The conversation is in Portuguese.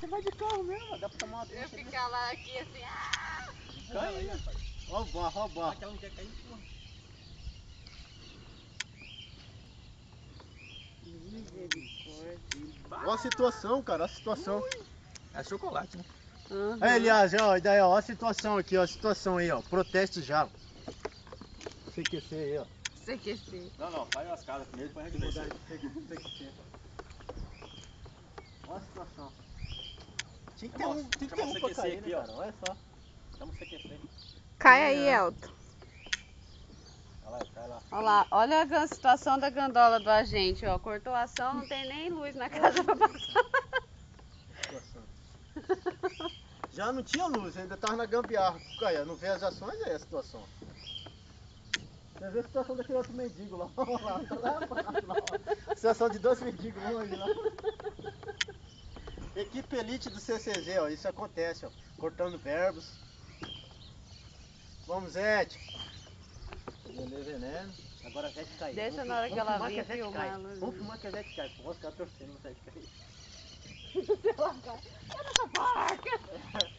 você vai de carro mesmo, dá pra tomar uma Eu ia ducha. ficar lá aqui assim, Cai aí, rapaz. Ó o barro, ó o barro. Aquela não quer cair, porra. misericórdia. Olha a situação, cara, olha a situação. É chocolate, né? Uhum. Aí, aliás, ó, daí, ó, a situação aqui, ó, a situação aí, ó. Proteste já. CQC aí, ó. CQC. Não, faz as casas primeiro, depois a gente Mudar vai. de CQC. Olha a situação. Tinha que ter Irmão, um, tinha que ter chama um o pra CQC cair, aqui, né, ó. cara? Olha só. Chama o CQC. Cai aí, É. Elton. Vai lá, cai lá. Olha lá, olha a situação da gandola do agente, ó. Cortou a ação, não tem nem luz na casa pra passar. Situação. Já não tinha luz, ainda tava na gambiarra. Caia, não vê as ações, aí a situação. Você vê a situação daquele outro mendigo lá. Lá, lá. Situação de 2 mendigos longe lá. Equipe elite do CCZ, ó, isso acontece, ó. Cortando verbos. Vamos, Zete. Vender veneno. Agora a Zete caiu. Deixa na hora que ela vir Zete filmar cai. ela. Vamos filmar que a Zete cai. Vamos ficar torcendo pra Zete cair. Ela cai. É nessa porca!